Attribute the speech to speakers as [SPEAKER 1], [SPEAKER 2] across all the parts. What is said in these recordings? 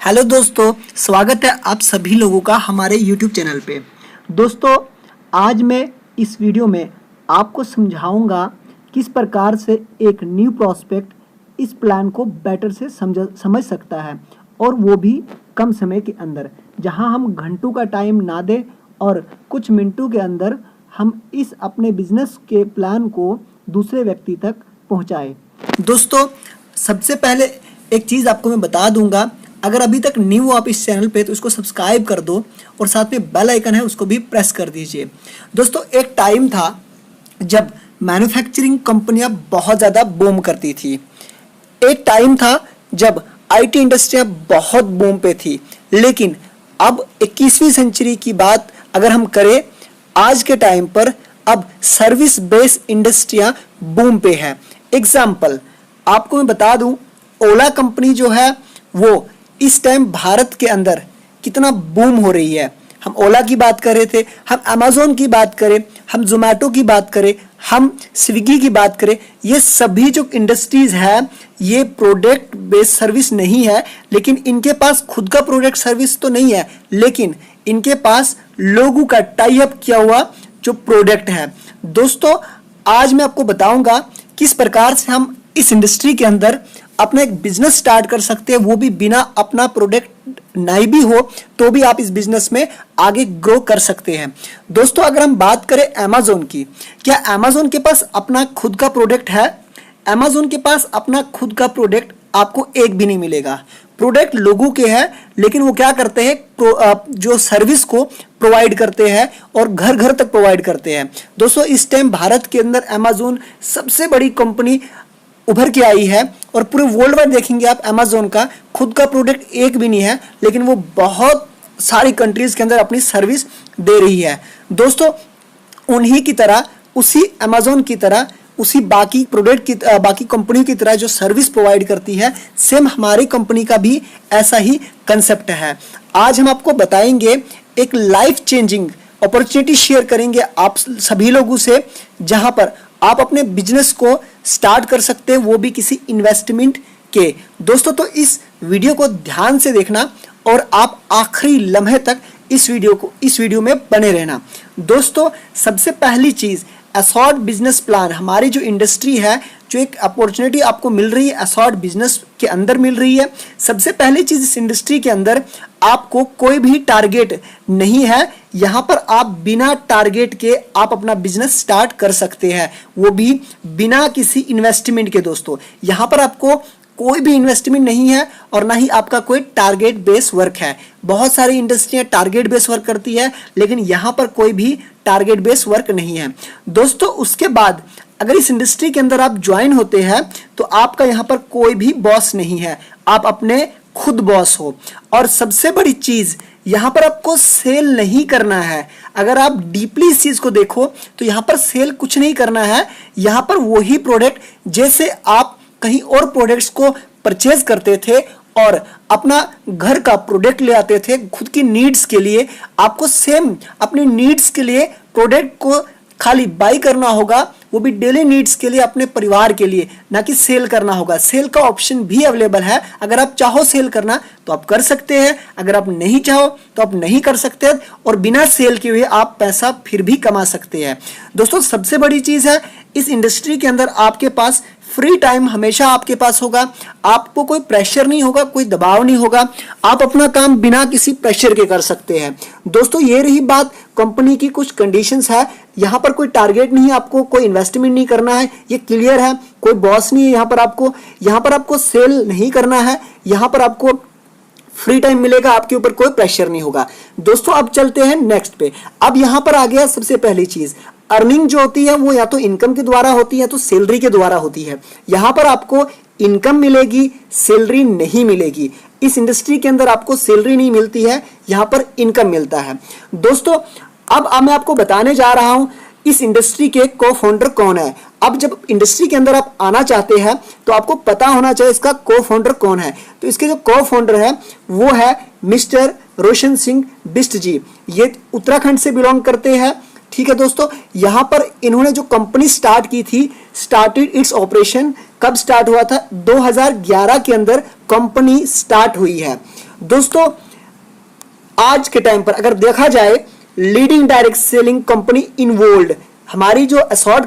[SPEAKER 1] Hello दोस्तों, स्वागत है आप सभी लोगों का हमारे YouTube चैनल पे। दोस्तों, आज मैं इस वीडियो में आपको समझाऊंगा किस प्रकार से एक न्यू प्रॉस्पेक्ट इस प्लान को बेटर से समझ सकता है, और वो भी कम समय के अंदर, जहां हम घंटों का टाइम ना दें और कुछ मिनटों के अंदर हम इस अपने बिजनेस के प्लान को दूसरे व्यक्ति तक पहुंचाएं। दोस्तों, सबसे पहले एक चीज़ आपको मैं बता दूंगा, अगर अभी तक न्यू हो आप इस चैनल पे तो इसको सब्सक्राइब कर दो और साथ में बेल आइकन है उसको भी प्रेस कर दीजिए। दोस्तों, एक टाइम था जब मैन्युफैक्चरिंग कंपनियां बहुत ज़्यादा बूम करती थी। एक टाइम था जब आईटी इंडस्ट्रियां बहुत बूम पे थी, लेकिन अब 21वीं सेंचुरी की बात अगर हम करें, आज के टाइम पर अब सर्विस बेस्ड इंडस्ट्रियां बूम पे है। एग्जाम्पल आपको मैं बता दूं, ओला कंपनी जो है वो इस टाइम भारत के अंदर कितना बूम हो रही है। हम ओला की बात कर रहे थे, हम अमेजोन की बात करें, हम जोमेटो की बात करें, हम स्विगी की बात करें, ये सभी जो इंडस्ट्रीज है ये प्रोडक्ट बेस्ड सर्विस नहीं है, लेकिन इनके पास खुद का प्रोडक्ट सर्विस तो नहीं है, लेकिन इनके पास लोगों का टाई अप किया हुआ जो प्रोडक्ट है। दोस्तों, आज मैं आपको बताऊंगा किस प्रकार से हम इस इंडस्ट्री के अंदर अपना एक बिजनेस स्टार्ट कर सकते हैं, वो भी बिना अपना प्रोडक्ट नहीं भी हो तो भी आप इस बिजनेस में आगे ग्रो कर सकते हैं। दोस्तों, अगर हम बात करें अमेजोन की, क्या अमेजोन के पास अपना खुद का प्रोडक्ट है? अमेजोन के पास अपना खुद का प्रोडक्ट आपको एक भी नहीं मिलेगा। प्रोडक्ट लोगों के हैं, लेकिन वो क्या करते हैं, जो सर्विस को प्रोवाइड करते हैं और घर घर तक प्रोवाइड करते हैं। दोस्तों, इस टाइम भारत के अंदर अमेजोन सबसे बड़ी कंपनी उभर के आई है, और पूरे वर्ल्ड वाइड देखेंगे आप, अमेजोन का खुद का प्रोडक्ट एक भी नहीं है, लेकिन वो बहुत सारी कंट्रीज के अंदर अपनी सर्विस दे रही है। दोस्तों, उन्हीं की तरह, उसी अमेजोन की तरह, उसी बाकी प्रोडक्ट की बाकी कंपनी की तरह जो सर्विस प्रोवाइड करती है, सेम हमारी कंपनी का भी ऐसा ही कंसेप्ट है। आज हम आपको बताएंगे, एक लाइफ चेंजिंग अपॉर्चुनिटी शेयर करेंगे आप सभी लोगों से, जहां पर आप अपने बिजनेस को स्टार्ट कर सकते हैं, वो भी किसी इन्वेस्टमेंट के। दोस्तों, तो इस वीडियो को ध्यान से देखना और आप आखिरी लम्हे तक इस वीडियो में बने रहना। दोस्तों, सबसे पहली चीज, असॉर्ट बिजनेस प्लान, हमारी जो इंडस्ट्री है, जो एक अपॉर्चुनिटी आपको मिल रही है असॉर्ट बिजनेस के अंदर मिल रही है। सबसे पहली चीज, इस इंडस्ट्री के अंदर आपको कोई भी टारगेट नहीं है। यहां पर आप बिना टारगेट के आप अपना बिजनेस स्टार्ट कर सकते हैं, वो भी बिना किसी इन्वेस्टमेंट के। दोस्तों, यहां पर आपको कोई भी इन्वेस्टमेंट नहीं है और ना ही आपका कोई टारगेट बेस वर्क है। बहुत सारी इंडस्ट्रियां टारगेट बेस वर्क करती है, लेकिन यहां पर कोई भी टारगेट बेस वर्क नहीं है। दोस्तों, उसके बाद अगर इस इंडस्ट्री के अंदर आप ज्वाइन होते हैं तो आपका यहां पर कोई भी बॉस नहीं है, आप अपने खुद बॉस हो। और सबसे बड़ी चीज, यहां पर आपको सेल नहीं करना है। अगर आप डीपली इस चीज को देखो तो यहां पर सेल कुछ नहीं करना है। यहां पर वही प्रोडक्ट, जैसे आप कहीं और प्रोडक्ट्स को परचेज करते थे और अपना घर का प्रोडक्ट ले आते थे खुद की नीड्स के लिए, आपको सेम अपनी नीड्स के लिए प्रोडक्ट को खाली बाई करना होगा, वो भी डेली नीड्स के लिए, अपने परिवार के लिए, ना कि सेल करना होगा। सेल का ऑप्शन भी अवेलेबल है। अगर आप चाहो सेल करना तो आप कर सकते हैं, अगर आप नहीं चाहो तो आप नहीं कर सकते, और बिना सेल के हुए आप पैसा फिर भी कमा सकते हैं। दोस्तों, सबसे बड़ी चीज है, इस इंडस्ट्री के अंदर आपके पास फ्री टाइम हमेशा आपके पास होगा। आपको कोई प्रेशर नहीं होगा, कोई दबाव नहीं होगा, आप अपना काम बिना किसी प्रेशर के कर सकते हैं। दोस्तों, ये रही बात कंपनी की कुछ कंडीशंस है। यहां पर कोई टारगेट नहीं है, आपको कोई इन्वेस्टमेंट नहीं करना है, ये क्लियर है। कोई बॉस नहीं है यहां पर आपको सेल नहीं करना है, यहां पर आपको फ्री टाइम मिलेगा, आपके ऊपर कोई प्रेशर नहीं होगा। दोस्तों, अब चलते हैं नेक्स्ट पे। अब यहां पर आ गया सबसे पहली चीज, अर्निंग जो होती है वो या तो इनकम के द्वारा होती है, तो सैलरी के द्वारा होती है। यहां पर आपको इनकम मिलेगी, सैलरी नहीं मिलेगी। इस इंडस्ट्री के अंदर आपको सैलरी नहीं मिलती है, यहां पर इनकम मिलता है। दोस्तों, अब मैं आपको बताने जा रहा हूं इस इंडस्ट्री के को फाउंडर कौन है। अब जब इंडस्ट्री के अंदर आप आना चाहते हैं तो आपको पता होना चाहिए इसका को फाउंडर कौन है। तो इसके जो को फाउंडर है वो है मिस्टर रोशन सिंह बिष्ट जी। ये उत्तराखंड से बिलोंग करते हैं। ठीक है दोस्तों, यहां पर इन्होंने जो कंपनी स्टार्ट की थी, स्टार्टेड इट्स ऑपरेशन, कब स्टार्ट हुआ था? 2011 के अंदर कंपनी स्टार्ट हुई है। दोस्तों आज के टाइम पर अगर देखा जाए, leading direct selling company in world, हमारी जो असॉर्ट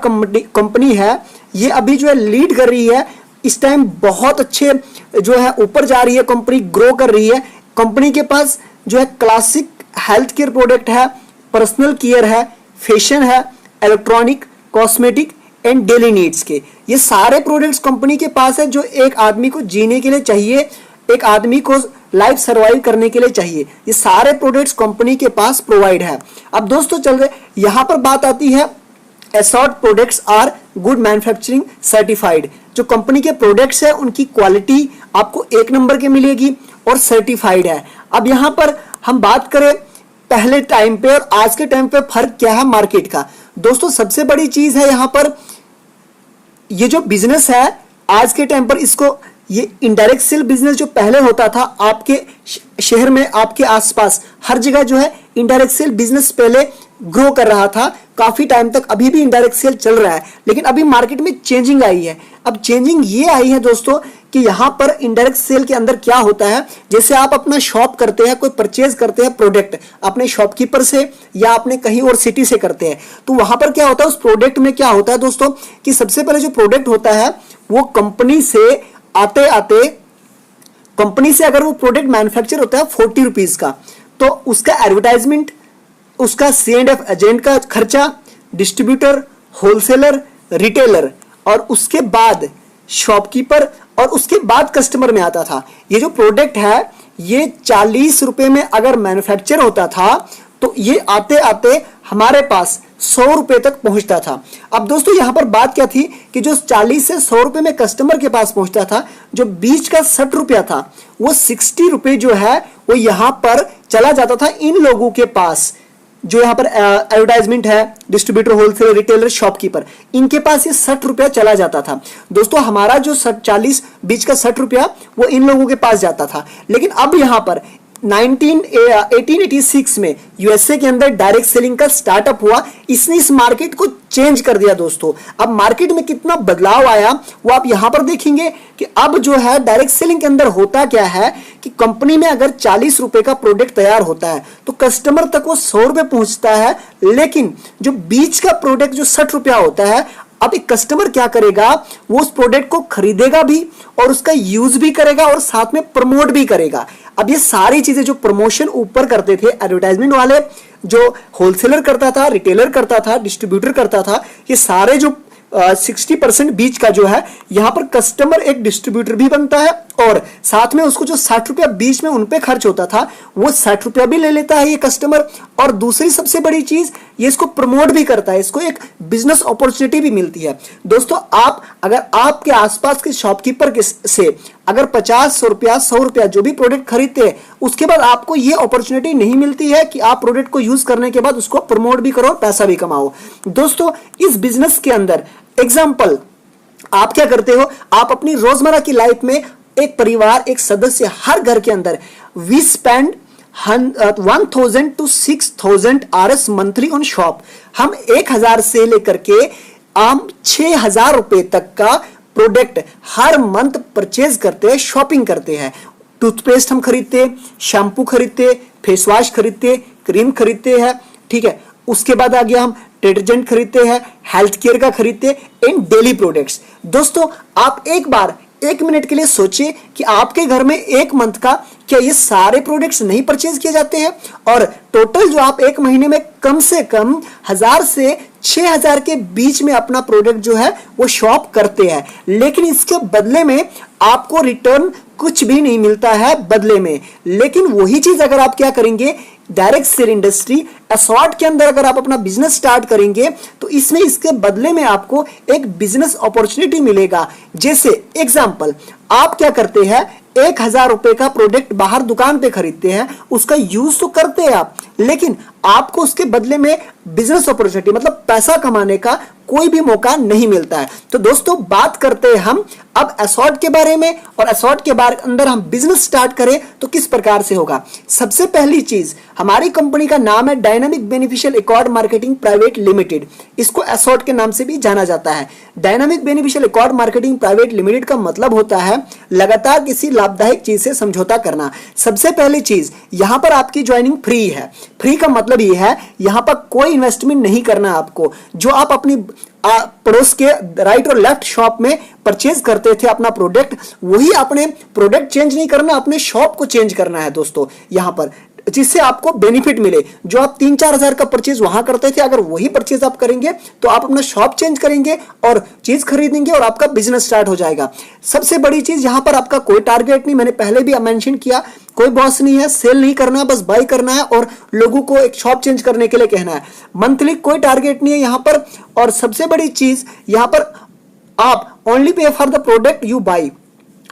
[SPEAKER 1] कंपनी है ये अभी जो है लीड कर रही है। इस टाइम बहुत अच्छे जो है ऊपर जा रही है, कंपनी ग्रो कर रही है। कंपनी के पास जो है क्लासिक हेल्थ केयर प्रोडक्ट है, पर्सनल केयर है, फैशन है, electronic, cosmetic and daily needs के, ये सारे प्रोडक्ट्स कंपनी के पास है जो एक आदमी को जीने के लिए चाहिए, एक आदमी को लाइफ सर्वाइव करने के लिए चाहिए। ये सारे प्रोडक्ट्स कंपनी के पास प्रोवाइड है। अब दोस्तों चल रहे यहां पर बात आती है, Asort products are good manufacturing certified. जो कंपनी के प्रोडक्ट्स है उनकी क्वालिटी आपको 1 नंबर की मिलेगी और सर्टिफाइड है। अब यहां पर हम बात करें पहले टाइम पे और आज के टाइम पे फर्क क्या है मार्केट का। दोस्तों सबसे बड़ी चीज है यहां पर, ये जो बिजनेस है आज के टाइम पर, इसको ये इनडायरेक्ट सेल बिजनेस जो पहले होता था आपके शहर में, आपके आसपास हर जगह जो है इनडायरेक्ट सेल बिजनेस पहले ग्रो कर रहा था काफी टाइम तक, अभी भी इनडायरेक्ट सेल चल रहा है। लेकिन अभी मार्केट में चेंजिंग आई है। अब चेंजिंग ये आई है दोस्तों कि यहाँ पर इनडायरेक्ट सेल के अंदर क्या होता है, जैसे आप अपना शॉप करते हैं, कोई परचेज करते हैं प्रोडक्ट अपने शॉपकीपर से या अपने कहीं और सिटी से करते हैं, तो वहां पर क्या होता है, उस प्रोडक्ट में क्या होता है दोस्तों कि सबसे पहले जो प्रोडक्ट होता है वो कंपनी से आते आते, कंपनी से अगर वो प्रोडक्ट मैन्युफैक्चर होता है 40 रुपीज का, तो उसका एडवर्टाइजमेंट, उसका C&F एजेंट का खर्चा, डिस्ट्रीब्यूटर, होलसेलर, रिटेलर और उसके बाद शॉपकीपर और उसके बाद कस्टमर में आता था। ये जो प्रोडक्ट है ये 40 रुपए में अगर मैन्युफैक्चर होता था तो ये आते आते हमारे पास 100 रुपए तक पहुंचता था। अब दोस्तों यहां पर बात क्या थी कि जो 40 से 100 रुपए में कस्टमर के पास पहुंचता था, जो बीच का 60 रुपया था वो 60 रुपए जो है वो यहां पर चला जाता था इन लोगों के पास, जो यहाँ पर एडवर्टाइजमेंट है, डिस्ट्रीब्यूटर, होलसेलर, रिटेलर, शॉपकीपर, इनके पास ये 60 रुपया चला जाता था। दोस्तों हमारा जो 40 बीच का 60 रुपया वो इन लोगों के पास जाता था। लेकिन अब यहाँ पर 1886 में यूएसए के अंदर डायरेक्ट सेलिंग का स्टार्टअप हुआ। इसने इस मार्केट को चेंज कर दिया दोस्तों। अब मार्केट में कितना बदलाव आया वो आप यहां पर देखेंगे कि अब जो है डायरेक्ट सेलिंग के अंदर होता क्या है कि कंपनी में अगर 40 रुपए का प्रोडक्ट तैयार होता है तो कस्टमर तक वो 100 रुपए पहुंचता है, लेकिन जो बीच का प्रोडक्ट जो 60 रुपया होता है, अब एक कस्टमर क्या करेगा, वो उस प्रोडक्ट को खरीदेगा भी और उसका यूज भी करेगा और साथ में प्रमोट भी करेगा। अब ये सारी चीजें जो प्रमोशन ऊपर करते थे एडवर्टाइजमेंट वाले, जो होलसेलर करता था, रिटेलर करता था, डिस्ट्रीब्यूटर करता था, ये सारे जो 60% बीच का जो है यहां पर कस्टमर एक डिस्ट्रीब्यूटर भी बनता है और साथ में उसको जो 60 रुपया बीच में उनपे खर्च होता था वो 60 रुपया भी ले लेता है ये कस्टमर। और दूसरी सबसे बड़ी चीज, ये इसको प्रमोट भी करता है, इसको एक बिजनेस अपॉर्चुनिटी भी मिलती है। दोस्तों आप अगर आपके आसपास के शॉपकीपर से अगर 50 रुपया 100 रुपया जो भी प्रोडक्ट खरीदते हैं, उसके बाद आपको ये अपॉर्चुनिटी नहीं मिलती है कि आप प्रोडक्ट को यूज करने के बाद उसको प्रमोट भी करो, पैसा भी कमाओ। दोस्तों इस बिजनेस के अंदर एग्जाम्पल आप क्या करते हो, आप अपनी रोजमर्रा की लाइफ में एक परिवार, एक सदस्य, हर घर के अंदर we spend 1000 to 6000 RS monthly on shop. हम 1000 से लेकर के आम 6000 रुपए तक का प्रोडक्ट हर मंथ परचेज करते हैं, शॉपिंग करते हैं। टूथपेस्ट हम खरीदते, शैम्पू खरीदते, फेस वॉश खरीदते, क्रीम खरीदते हैं, ठीक है। उसके बाद आ गया हम डिटर्जेंट खरीदते हैं, हेल्थ केयर का खरीदते हैं, इन डेली प्रोडक्ट्स। दोस्तों आप एक बार 1 मिनट के लिए सोचिए कि आपके घर में एक मंथ का क्या ये सारे प्रोडक्ट्स नहीं परचेज किए जाते हैं, और टोटल जो आप एक महीने में कम से कम 1000 से 6000 के बीच में अपना प्रोडक्ट जो है वो शॉप करते हैं, लेकिन इसके बदले में आपको रिटर्न कुछ भी नहीं मिलता है बदले में। लेकिन वही चीज अगर आप क्या करेंगे, डायरेक्ट सेल इंडस्ट्री असॉर्ट के अंदर अगर आप अपना बिजनेस स्टार्ट करेंगे तो इसमें इसके बदले में आपको एक बिजनेस अपॉर्चुनिटी मिलेगा। जैसे एग्जांपल आप क्या करते हैं, 1000 रुपए का प्रोडक्ट बाहर दुकान पे खरीदते हैं, उसका यूज तो करते हैं आप, लेकिन आपको उसके बदले में बिजनेस अपॉर्चुनिटी मतलब पैसा कमाने का कोई भी मौका नहीं मिलता है। तो दोस्तों बात करते हैं हम अब असॉर्ट के बारे में, और असॉर्ट के बारे अंदर हम बिजनेस स्टार्ट करें तो किस प्रकार से होगा। सबसे पहली चीज, हमारी कंपनी का नाम है dynamic beneficial accord marketing private limited. इसको असॉर्ट के नाम से भी जाना जाता है। Dynamic beneficial accord marketing private limited का मतलब होता है लगातार किसी लाभदायक चीज से समझौता करना। सबसे पहली चीज, यहां पर आपकी ज्वाइनिंग फ्री है। फ्री का मतलब ये है यहां पर कोई इन्वेस्टमेंट नहीं करना आपको। जो आप अपनी पड़ोस के राइट और लेफ्ट शॉप में परचेज करते थे अपना प्रोडक्ट, वही अपने प्रोडक्ट चेंज नहीं करना, अपने शॉप को चेंज करना है दोस्तों यहां पर, जिससे आपको बेनिफिट मिले। जो आप 3-4 हजार का परचेज वहां करते थे, अगर वही परचेज आप करेंगे तो आप अपना शॉप चेंज करेंगे और चीज खरीदेंगे और आपका बिजनेस स्टार्ट हो जाएगा। सबसे बड़ी चीज, यहां पर आपका कोई टारगेट नहीं, मैंने पहले भी मेंशन किया, कोई बॉस नहीं है, सेल नहीं करना है, बस बाय करना है और लोगों को एक शॉप चेंज करने के लिए कहना है। मंथली कोई टारगेट नहीं है यहां पर। और सबसे बड़ी चीज यहां पर, आप only pay for the product you buy.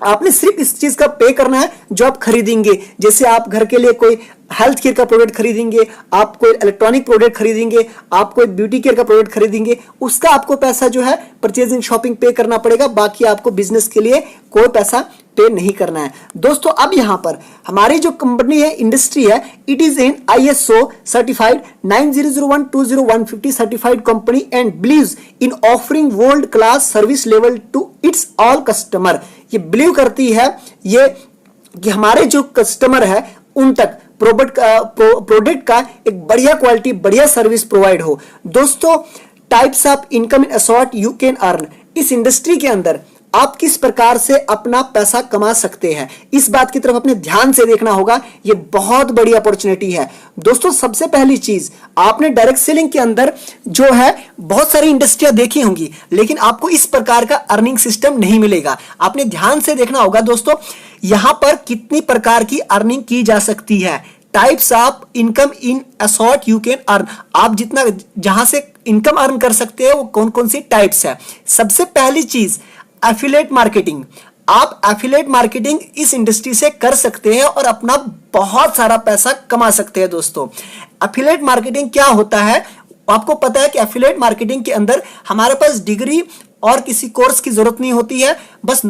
[SPEAKER 1] आपने सिर्फ इस चीज का पे करना है जो आप खरीदेंगे। जैसे आप घर के लिए कोई हेल्थ केयर का प्रोडक्ट खरीदेंगे, आप कोई इलेक्ट्रॉनिक प्रोडक्ट खरीदेंगे, आप कोई ब्यूटी केयर का प्रोडक्ट खरीदेंगे, उसका आपको पैसा जो है परचेजिंग शॉपिंग पे करना पड़ेगा। बाकी आपको बिजनेस के लिए कोई पैसा पे नहीं करना है दोस्तों। अब यहां पर हमारी जो कंपनी है, इंडस्ट्री है, it is in ISO certified 9001-20-150 certified company and believes in offering world class service level to its all customer. ये बिलीव करती है ये कि हमारे जो कस्टमर है उन तक प्रोडक्ट का एक बढ़िया क्वालिटी, बढ़िया सर्विस प्रोवाइड हो। दोस्तों types of income in assort you can earn. इस इंडस्ट्री के अंदर आप किस प्रकार से अपना पैसा कमा सकते हैं, इस बात की तरफ अपने ध्यान से देखना होगा। ये बहुत बड़ी अपॉर्चुनिटी है दोस्तों। सबसे पहली चीज, आपने डायरेक्ट सेलिंग के अंदर जो है बहुत सारी इंडस्ट्रियां देखी होंगी, लेकिन आपको इस प्रकार का अर्निंग सिस्टम नहीं मिलेगा। आपने ध्यान से देखना होगा दोस्तों, यहां पर कितनी प्रकार की अर्निंग की जा सकती है। Types of income in assort you can earn. आप जितना जहां से इनकम अर्न कर सकते हैं वो कौन कौन सी टाइप्स है। सबसे पहली चीज, एफिलिएट मार्केटिंग। आप एफिलिएट मार्केटिंग इस इंडस्ट्री से कर सकते हैं और अपना बहुत सारा पैसा कमा सकते हैं दोस्तों। एफिलिएट मार्केटिंग क्या होता है, आपको पता है कि एफिलिएट मार्केटिंग के अंदर हमारे पास डिग्री और किसी कोर्स की जरूरत नहीं होती है, बस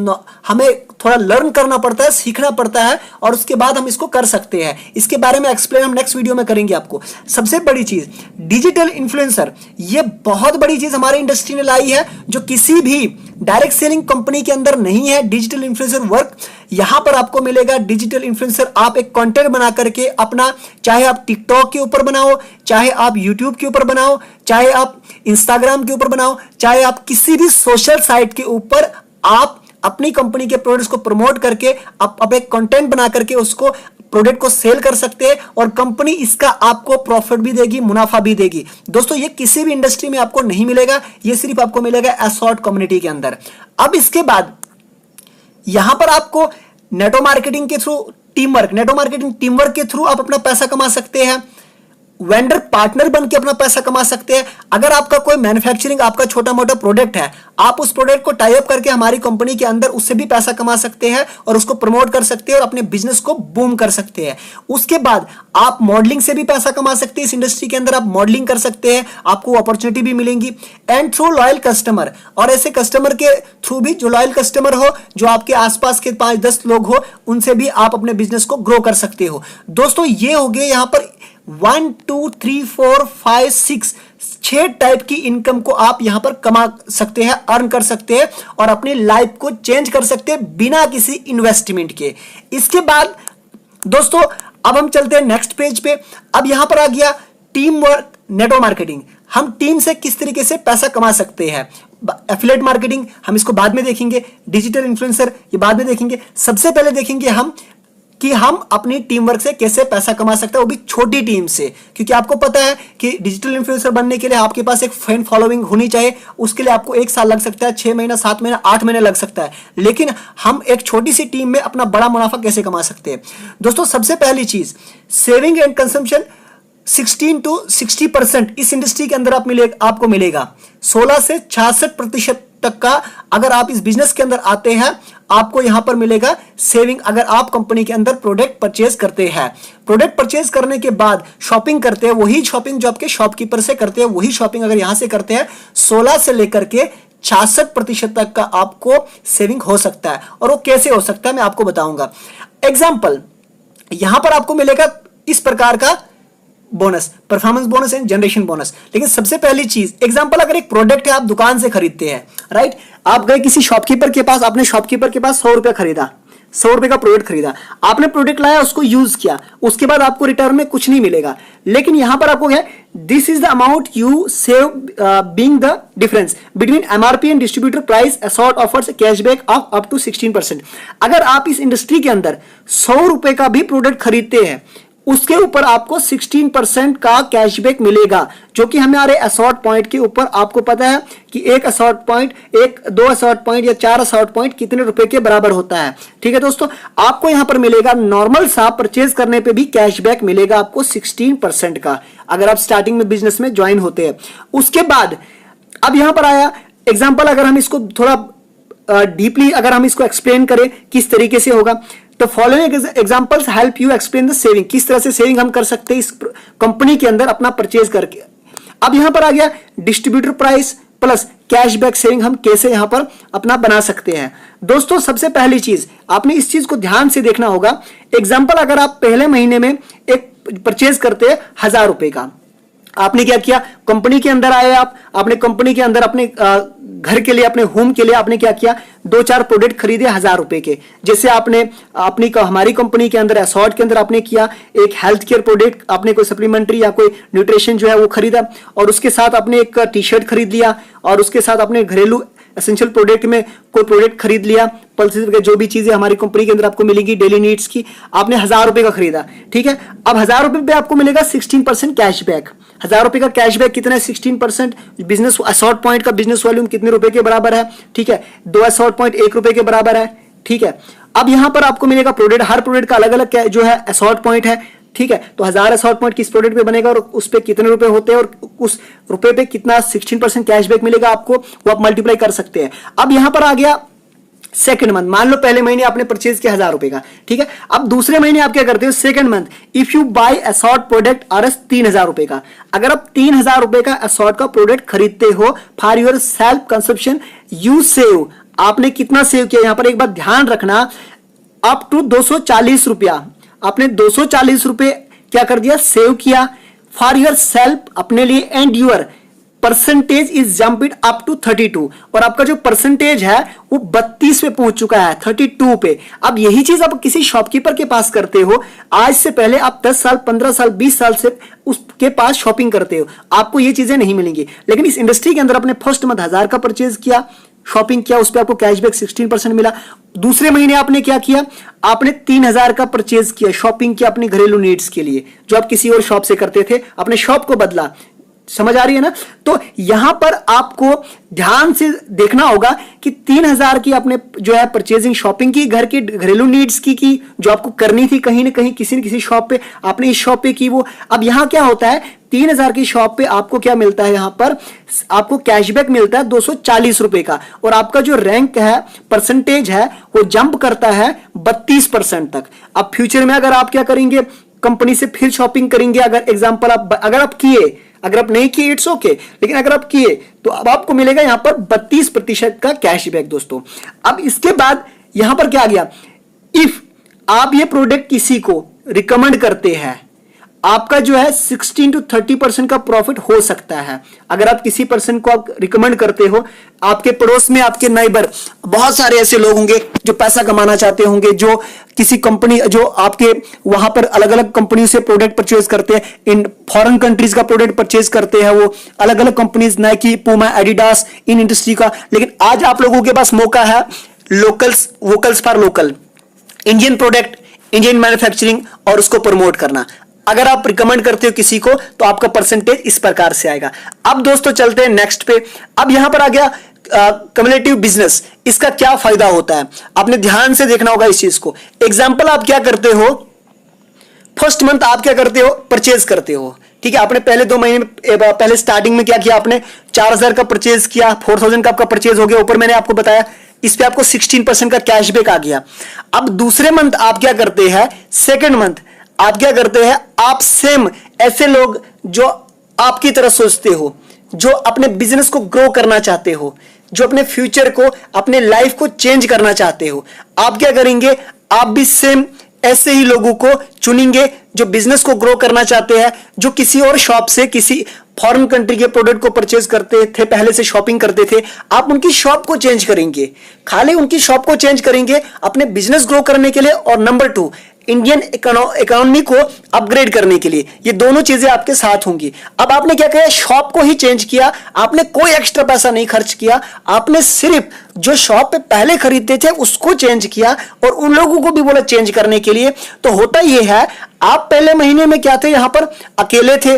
[SPEAKER 1] हमें थोड़ा लर्न करना पड़ता है, सीखना पड़ता है और उसके बाद हम इसको कर सकते हैं। इसके बारे में एक्सप्लेन हम नेक्स्ट वीडियो में करेंगे आपको। सबसे बड़ी चीज, डिजिटल इन्फ्लुएंसर। ये बहुत बड़ी चीज हमारी इंडस्ट्री ने लाई है जो किसी भी डायरेक्ट सेलिंग कंपनी के अंदर नहीं है। डिजिटल इन्फ्लुएंसर वर्क यहां पर आपको मिलेगा। डिजिटल इन्फ्लुएंसर, आप एक कंटेंट बना करके अपना, चाहे आप टिकटॉक के ऊपर बनाओ, चाहे आप यूट्यूब के ऊपर बनाओ, चाहे आप इंस्टाग्राम के ऊपर बनाओ, चाहे आप किसी भी सोशल साइट के ऊपर आप अपनी कंपनी के प्रोडक्ट्स को प्रमोट करके आप एक कंटेंट बना करके उसको प्रोडक्ट को सेल कर सकते हैं और कंपनी इसका आपको प्रॉफिट भी देगी, मुनाफा भी देगी। दोस्तों ये किसी भी इंडस्ट्री में आपको नहीं मिलेगा, ये सिर्फ आपको मिलेगा असॉर्ट कम्युनिटी के अंदर। अब इसके बाद यहां पर आपको नेटवर्क मार्केटिंग के through, team work, network marketing team work के थ्रू आप अपना पैसा कमा सकते हैं। वेंडर पार्टनर बन के अपना पैसा कमा सकते हैं। अगर आपका कोई मैन्युफैक्चरिंग, आपका छोटा मोटा प्रोडक्ट है, आप उस प्रोडक्ट को टाई अप करके हमारी कंपनी के अंदर उससे भी पैसा कमा सकते हैं और उसको प्रमोट कर सकते हैं और अपने बिजनेस को बूम कर सकते हैं। उसके बाद आप मॉडलिंग से भी पैसा कमा सकते हैं। इस इंडस्ट्री के अंदर आप मॉडलिंग कर सकते हैं, आपको अपॉर्चुनिटी भी मिलेंगी। एंड थ्रू लॉयल कस्टमर, और ऐसे कस्टमर के थ्रू भी जो लॉयल कस्टमर हो, जो आपके आसपास के 5-10 लोग हो, उनसे भी आप अपने बिजनेस को ग्रो कर सकते हो। दोस्तों ये हो गए यहां पर 1 2 3 4 5 6 टाइप की इनकम को आप यहां पर कमा सकते हैं, अर्न कर सकते हैं और अपनी लाइफ को चेंज कर सकते हैं बिना किसी इन्वेस्टमेंट के। इसके बाद दोस्तों अब हम चलते हैं नेक्स्ट पेज पे। अब यहां पर आ गया टीम वर्क, नेटवर्क मार्केटिंग। हम टीम से किस तरीके से पैसा कमा सकते हैं। एफिलिएट मार्केटिंग हम इसको बाद में देखेंगे, डिजिटल इन्फ्लुएंसर ये बाद में देखेंगे। सबसे पहले देखेंगे हम कि हम अपनी टीम वर्क से कैसे पैसा कमा सकते हैं, वो भी छोटी टीम से। क्योंकि आपको पता है कि डिजिटल इन्फ्लुएंसर बनने के लिए आपके पास एक फैन फॉलोइंग होनी चाहिए। उसके लिए आपको 1 साल लग सकता है, 6 महीना, 7 महीना, 8 महीने लग सकता है। लेकिन हम एक छोटी सी टीम में अपना बड़ा मुनाफा कैसे कमा सकते हैं। दोस्तों सबसे पहली चीज, सेविंग एंड कंजम्पशन 16 to 60% इस इंडस्ट्री के अंदर आपको मिलेगा। 16 से 66% तक का अगर आप इस बिजनेस के अंदर आते हैं आपको यहां पर मिलेगा सेविंग। अगर आप कंपनी के अंदर प्रोडक्ट परचेज करते हैं, प्रोडक्ट परचेज करने के बाद शॉपिंग करते हैं, वही शॉपिंग जो आपके शॉपकीपर से करते हैं वही शॉपिंग अगर यहां से करते हैं 16 से लेकर के 66% तक का आपको सेविंग हो सकता है। और वो कैसे हो सकता है मैं आपको बताऊंगा। एग्जाम्पल, यहां पर आपको मिलेगा इस प्रकार का bonus, performance bonus and generation bonus. लेकिन सबसे पहली चीज, एग्जांपल अगर एक प्रोडक्ट है आप दुकान से खरीदते हैं, राइट, आप गए किसी शॉपकीपर के पास, आपने शॉपकीपर के पास 100 रुपए खरीदा, 100 रुपए का प्रोडक्ट खरीदा, आपने प्रोडक्ट लाया, उसको यूज किया, उसके बाद आपको रिटर्न में कुछ नहीं मिलेगा। लेकिन यहां पर आपको क्या है, this is the amount you save being the difference between MRP and distributor price, Asort offers cashback of up to 16%। अगर आप इस इंडस्ट्री के अंदर 100 रुपए का भी प्रोडक्ट खरीदते हैं उसके ऊपर आपको 16% का कैशबैक मिलेगा, जो कि हमारे असॉर्ट पॉइंट के ऊपर आपको पता है कि एक असॉर्ट पॉइंट, एक 2 असॉर्ट पॉइंट या 4 असॉर्ट पॉइंट कितने रुपए के बराबर होता है। ठीक है दोस्तों, आपको यहां पर मिलेगा नॉर्मल सा परचेज करने पे भी कैशबैक मिलेगा आपको 16% का, अगर आप स्टार्टिंग में बिजनेस में ज्वाइन होते हैं। उसके बाद अब यहां पर आया एग्जाम्पल, अगर हम इसको थोड़ा डीपली अगर हम इसको एक्सप्लेन करें किस तरीके से होगा, तो following examples help you explain the saving, किस तरह से सेविंग हम कर सकते हैं इस कंपनी के अंदर अपना परचेज करके। अब यहां पर आ गया distributor price plus cashback saving हम कैसे यहां पर अपना बना सकते हैं। दोस्तों सबसे पहली चीज आपने इस चीज को ध्यान से देखना होगा। एग्जांपल, अगर आप पहले महीने में एक परचेज करते हैं 1000 रुपए का, आपने क्या किया, कंपनी के अंदर आए आपने कंपनी के अंदर अपने घर के लिए, अपने होम के लिए आपने क्या किया, 2-4 प्रोडक्ट खरीदे 1000 रुपए के। जैसे आपने अपनी हमारी कंपनी के अंदर असॉर्ट के अंदर आपने किया एक हेल्थ केयर प्रोडक्ट, आपने कोई सप्लीमेंट्री या कोई न्यूट्रिशन जो है वो खरीदा, और उसके साथ आपने एक टी शर्ट खरीद लिया, और उसके साथ आपने घरेलू एसेंशियल प्रोडक्ट में कोई प्रोडक्ट खरीद लिया, पल्सेस वगैरह जो भी चीजें हमारी कंपनी के अंदर आपको मिलेगी डेली नीड्स की, आपने 1000 रुपए का खरीदा। ठीक है, अब 1000 रुपए पे आपको मिलेगा 16% कैशबैक। 1000 रुपए का कैशबैक कितना है, 16%। बिजनेस असॉर्ट पॉइंट का बिजनेस वॉल्यूम कितने रुपए के बराबर है, ठीक है, 2 असॉर्ट पॉइंट 1 रुपए के बराबर है। ठीक है, अब यहां पर आपको मिलेगा प्रोडक्ट, हर प्रोडक्ट का अलग अलग जो है असॉर्ट पॉइंट है। ठीक है, तो 1000 असॉर्ट पॉइंट किस प्रोडक्ट पे बनेगा और उस पे कितने रुपए होते हैं और उस रुपए पे कितना 16% कैशबैक मिलेगा आपको, वो आप मल्टीप्लाई कर सकते हैं। अब यहां पर आ गया सेकंड मंथ, मान लो पहले महीने आपने परचेज किया 1000 रुपए का, ठीक है, अब दूसरे महीने आप क्या करते हो, second month, if you buy Asort product RS 3000 रुपए का, अगर आप 3000 रुपए का असॉर्ट का प्रोडक्ट खरीदते हो for your self consumption, you save, आपने कितना सेव किया, यहां पर एक बात ध्यान रखना, अप टू 240 रुपया, आपने 240 रुपए क्या कर दिया, सेव किया फॉर योर सेल्फ, अपने लिए, and your percentage is jumped up to 32, और आपका जो परसेंटेज है वो 32 पे पहुंच चुका है, 32 पे। अब यही चीज आप किसी शॉपकीपर के पास करते हो, आज से पहले आप 10 साल 15 साल 20 साल से उसके पास शॉपिंग करते हो, आपको ये चीजें नहीं मिलेंगी। लेकिन इस इंडस्ट्री के अंदर अपने फर्स्ट मंथ 1000 का परचेज किया, शॉपिंग किया, उस पर आपको कैशबैक 16% मिला। दूसरे महीने आपने क्या किया, आपने 3000 का परचेज किया, शॉपिंग किया अपनी घरेलू नीड्स के लिए, जो आप किसी और शॉप से करते थे, अपने शॉप को बदला। समझ आ रही है ना? तो यहां पर आपको ध्यान से देखना होगा कि 3000 की आपने जो है परचेजिंग शॉपिंग की, घर की घरेलू नीड्स की जो आपको करनी थी कहीं ना कहीं किसी न किसी शॉप पे, आपने इस शॉप पे की वो। अब यहां क्या होता है, 3000 की शॉप पे आपको क्या मिलता है, यहां पर आपको कैशबैक मिलता है 240 रुपए का, और आपका जो रैंक है, परसेंटेज है, वो जंप करता है 32% तक। अब फ्यूचर में अगर आप क्या करेंगे, कंपनी से फिर शॉपिंग करेंगे, अगर एग्जाम्पल अगर आप किए, अगर आप नहीं किए इट्स ओके, लेकिन अगर आप किए तो अब आपको मिलेगा यहां पर 32% का कैशबैक दोस्तों। अब इसके बाद यहां पर क्या आ गया, इफ आप ये प्रोडक्ट किसी को रिकमेंड करते हैं, आपका जो है 16 to 30% का प्रॉफिट हो सकता है। अगर आप किसी पर्सन को आप रिकमेंड करते हो, आपके पड़ोस में आपके नाइबर बहुत सारे ऐसे लोग होंगे जो पैसा कमाना चाहते होंगे, जो किसी कंपनी, जो आपके वहां पर अलग अलग कंपनी से प्रोडक्ट परचेज करते हैं, इन फॉरेन कंट्रीज का प्रोडक्ट परचेज करते हैं, वो अलग अलग companies, Nike, Puma, Adidas, in industry का। लेकिन आज आप लोगों के पास मौका है locals, vocals for local, Indian product, Indian manufacturing, और उसको प्रमोट करना। अगर आप रिकमेंड करते हो किसी को तो आपका परसेंटेज इस प्रकार से आएगा। अब दोस्तों चलते हैं नेक्स्ट पे। अब यहां पर आ गया कम्युलेटिव बिजनेस, इसका क्या फायदा होता है, आपने ध्यान से देखना होगा इस चीज को। एग्जांपल, आप क्या करते हो, फर्स्ट मंथ आप क्या करते हो, परचेज करते हो, ठीक है, आपने पहले 2 महीने में पहले स्टार्टिंग में क्या किया, आपने 4,000 का परचेज किया, 4,000 का आपका परचेज हो गया, ऊपर मैंने आपको बताया इस पे आपको 16% का कैशबैक आ गया। अब दूसरे मंथ आप क्या करते हैं, सेकेंड मंथ आप क्या करते हैं, आप सेम ऐसे लोग जो आपकी तरह सोचते हो, जो अपने बिजनेस को ग्रो करना चाहते हो, जो अपने फ्यूचर को, अपने लाइफ को चेंज करना चाहते हो, आप क्या करेंगे, आप भी सेम ऐसे ही लोगों को चुनेंगे जो बिजनेस को ग्रो करना चाहते हैं, जो किसी और शॉप से किसी फॉरेन कंट्री के प्रोडक्ट को परचेज करते थे, पहले से शॉपिंग करते थे, आप उनकी शॉप को चेंज करेंगे, खाली उनकी शॉप को चेंज करेंगे अपने बिजनेस ग्रो करने के लिए, और नंबर 2 इंडियन इकोनॉमी को अपग्रेड करने के लिए। ये दोनों चीजें आपके साथ होंगी। अब आपने क्या किया, शॉप को ही चेंज किया, आपने कोई एक्स्ट्रा पैसा नहीं खर्च किया, आपने सिर्फ जो शॉप पे पहले खरीदते थे उसको चेंज किया और उन लोगों को भी बोला चेंज करने के लिए। तो होता यह है, आप पहले महीने में क्या थे, यहां पर अकेले थे,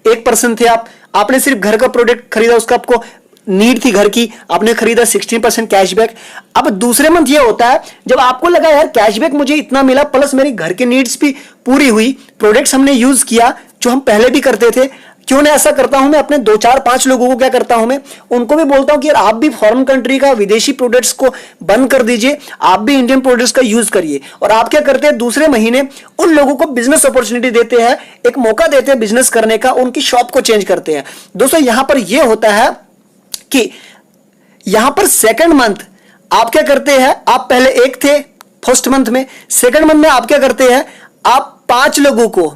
[SPEAKER 1] एक पर्सन थे आप, आपने सिर्फ घर का प्रोडक्ट खरीदा, उसका आपको नीड थी घर की, आपने खरीदा 16% कैशबैक। अब दूसरे मंथ ये होता है जब आपको लगा यार कैशबैक मुझे इतना मिला, प्लस मेरी घर की नीड्स भी पूरी हुई, प्रोडक्ट्स हमने यूज किया जो हम पहले भी करते थे। क्यों ना ऐसा करता हूं, मैं अपने 2 4 5 लोगों को क्या करता हूं, मैं उनको भी बोलता हूं कि यार आप भी फॉरेन कंट्री का विदेशी प्रोडक्ट्स को बंद कर दीजिए, आप भी इंडियन प्रोडक्ट्स का यूज करिए। और आप क्या करते हैं, दूसरे महीने उन लोगों को बिजनेस अपॉर्चुनिटी देते हैं, एक मौका देते हैं बिजनेस करने का, उनकी शॉप को चेंज करते हैं। दोस्तों यहां पर यह होता है कि यहां पर सेकंड मंथ आप क्या करते हैं, आप पहले एक थे फर्स्ट मंथ में, सेकंड मंथ में आप क्या करते हैं, आप 5 लोगों को,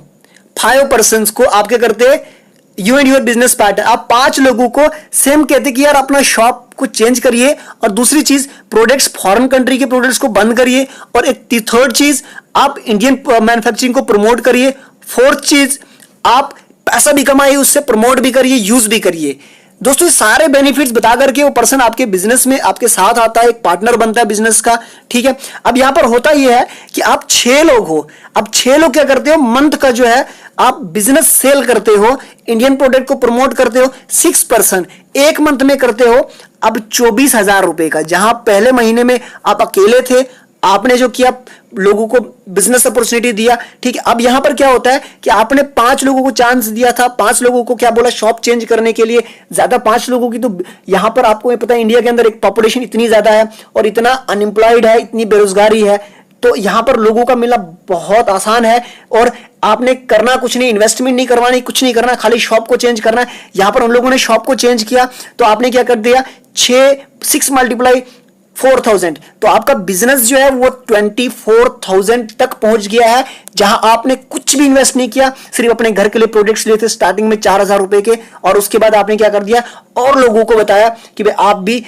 [SPEAKER 1] 5 पर्संस को आप क्या करते हैं, you and your business partner, आप 5 लोगों को सेम कहते कि यार अपना शॉप को चेंज करिए, और दूसरी चीज प्रोडक्ट्स फॉरेन कंट्री के प्रोडक्ट्स को बंद करिए, और एक थर्ड चीज आप इंडियन मैन्युफैक्चरिंग को प्रमोट करिए, फोर्थ चीज आप पैसा भी कमाइए, उससे प्रमोट भी करिए, यूज भी करिए। दोस्तों सारे बेनिफिट्स बता करके वो पर्सन आपके बिजनेस में आपके साथ आता है, एक पार्टनर बनता है बिजनेस का। ठीक है, अब यहां पर होता यह है कि आप 6 लोग हो, अब 6 लोग क्या करते हो, मंथ का जो है आप बिजनेस सेल करते हो, इंडियन प्रोडक्ट को प्रमोट करते हो, 6 पर्सन एक मंथ में करते हो अब 24,000 रुपए का। जहां पहले महीने में आप अकेले थे, आपने जो किया लोगों को बिजनेस अपॉर्चुनिटी दिया, ठीक है। अब यहां पर क्या होता है कि आपने 5 लोगों को चांस दिया था, 5 लोगों को क्या बोला, शॉप चेंज करने के लिए, ज्यादा 5 लोगों की, तो यहां पर आपको पता है इंडिया के अंदर एक पॉपुलेशन इतनी ज्यादा है और इतना अनएम्प्लॉयड है, इतनी बेरोजगारी है, तो यहां पर लोगों का मिलना बहुत आसान है, और आपने करना कुछ नहीं, इन्वेस्टमेंट नहीं करवानी, कुछ नहीं करना, खाली शॉप को चेंज करना है। यहां पर उन लोगों ने शॉप को चेंज किया, तो आपने क्या कर दिया, 6 मल्टीप्लाई 4,000, तो आपका बिजनेस जो है वो 24,000 तक पहुंच गया है, जहां आपने कुछ भी इन्वेस्ट नहीं किया, सिर्फ अपने घर के लिए प्रोडक्ट्स लिए थे स्टार्टिंग में 4,000 रुपए के, और उसके बाद आपने क्या कर दिया, और लोगों को बताया कि भाई आप भी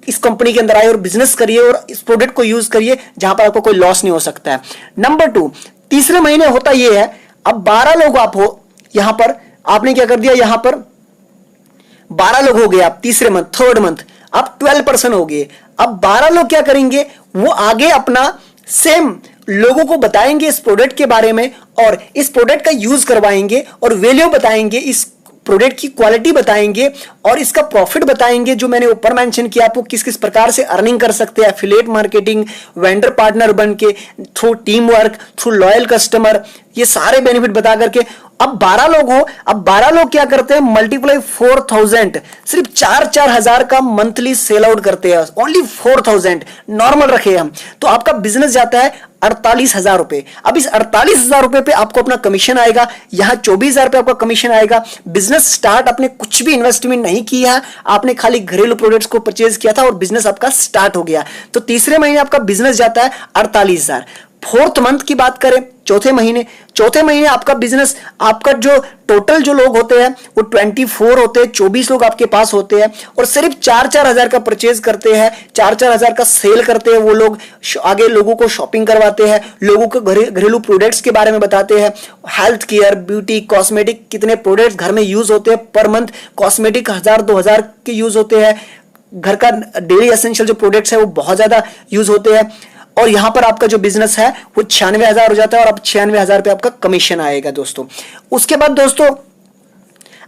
[SPEAKER 1] इस कंपनी के अंदर आए और बिजनेस करिए और इस प्रोडक्ट को यूज करिए, जहां पर आपको कोई लॉस नहीं हो सकता है। नंबर 2, तीसरे महीने होता यह है, अब 12 लोग आप हो, यहां पर आपने क्या कर दिया, यहां पर 12 लोग हो गए आप तीसरे मंथ, थर्ड मंथ अब 12 पर्सन हो गए। अब 12 लोग क्या करेंगे, वो आगे अपना सेम लोगों को बताएंगे इस प्रोडक्ट के बारे में, और इस प्रोडक्ट का यूज करवाएंगे, और वैल्यू बताएंगे, इस प्रोडक्ट की क्वालिटी बताएंगे, और इसका प्रॉफिट बताएंगे, जो मैंने ऊपर मेंशन किया, आपको किस किस प्रकार से अर्निंग कर सकते हैं, एफिलिएट मार्केटिंग, वेंडर पार्टनर बन के, through team work, through loyal customer, ये सारे बेनिफिट बता करके। अब 12 लोग हो, अब 12 लोग क्या करते हैं, मल्टीप्लाई 4,000, सिर्फ 4-4 हजार का मंथली सेल आउट करते हैं, ओनली 4,000 नॉर्मल रखे हम, तो आपका बिजनेस जाता है 48,000 रुपए। अब इस 48,000 रुपए पे आपको अपना कमीशन आएगा, यहां 24,000 रुपए आपका कमीशन आएगा। बिजनेस स्टार्ट आपने कुछ भी इन्वेस्टमेंट नहीं किया, आपने खाली घरेलू प्रोडक्ट्स को परचेज किया था और बिजनेस आपका स्टार्ट हो गया। तो तीसरे महीने आपका बिजनेस जाता है 48,000। फोर्थ मंथ की बात करें, चौथे महीने आपका बिजनेस, आपका जो टोटल जो लोग होते हैं वो 24 होते हैं, 24 लोग आपके पास होते हैं, और सिर्फ 4-4 हजार का परचेज करते हैं, 4-4 हजार का सेल करते हैं। वो लोग आगे लोगों को शॉपिंग करवाते हैं, लोगों को घरेलू प्रोडक्ट्स के बारे में बताते हैं, हेल्थ केयर, ब्यूटी, कॉस्मेटिक, कितने प्रोडक्ट्स घर में यूज होते हैं पर मंथ, कॉस्मेटिक 1000-2000 के यूज होते हैं, घर का डेली एसेंशियल जो प्रोडक्ट्स है वो बहुत ज्यादा यूज होते हैं, और यहां पर आपका जो बिजनेस है वो 96,000 हो जाता है, और अब 96,000 पे आपका कमीशन आएगा दोस्तों। उसके बाद दोस्तों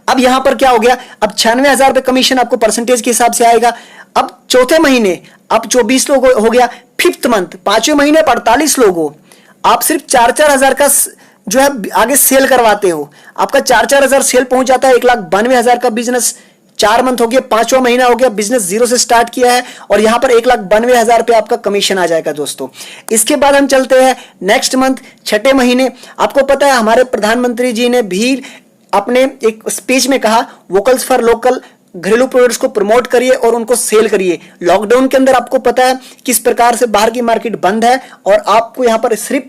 [SPEAKER 1] अब यहां पर क्या हो गया, अब 96,000 पे कमीशन आपको परसेंटेज के हिसाब से आएगा। अब चौथे महीने अब 24 लोग हो गया। फिफ्थ मंथ, 5वें महीने 48 लोग हो, आप सिर्फ 4-4 हजार का जो है आगे सेल करवाते हो, आपका 4-4 हज़ार सेल पहुंच जाता है, 1,92,000 का बिजनेस 4 मंथ हो गया, 5वां महीना हो गया, बिजनेस जीरो से स्टार्ट किया है और यहां पर 1,92,000 पे आपका कमीशन आ जाएगा दोस्तों। इसके बाद हम चलते हैं नेक्स्ट मंथ, 6ठे महीने। आपको पता है हमारे प्रधानमंत्री जी ने भी अपने एक स्पीच में कहा, वोकल्स फॉर लोकल, घरेलू प्रोडक्ट्स को प्रमोट करिए और उनको सेल करिए। लॉकडाउन के अंदर आपको पता है किस प्रकार से बाहर की मार्केट बंद है और आपको यहां पर सिर्फ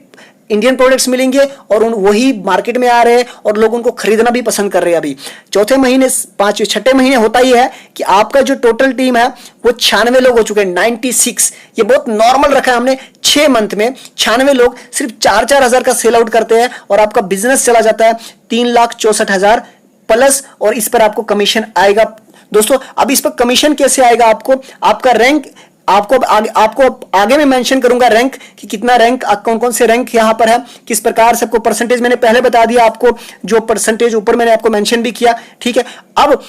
[SPEAKER 1] इंडियन प्रोडक्ट्स मिलेंगे और वही मार्केट में आ रहे हैं और लोग उनको खरीदना भी पसंद कर रहे हैं। अभी चौथे महीने, 5-6 महीने होता ही है कि आपका जो टोटल टीम है वो 96 लोग हो चुके हैं, 96। ये बहुत नॉर्मल रखा है हमने, 6 मंथ में 96 लोग सिर्फ 4-4 हज़ार का सेल आउट करते हैं और आपका बिजनेस चला जाता है 3,64,000 प्लस, और इस पर आपको कमीशन आएगा दोस्तों। अब इस पर कमीशन कैसे आएगा आपको, आपका रैंक आपको आगे में मेंशन करूंगा रैंक कि कितना रैंक, कौन कौन से रैंक यहां पर है, किस प्रकार से आपको परसेंटेज मैंने पहले बता दिया, आपको जो परसेंटेज ऊपर मैंने आपको मेंशन भी किया, ठीक है। अब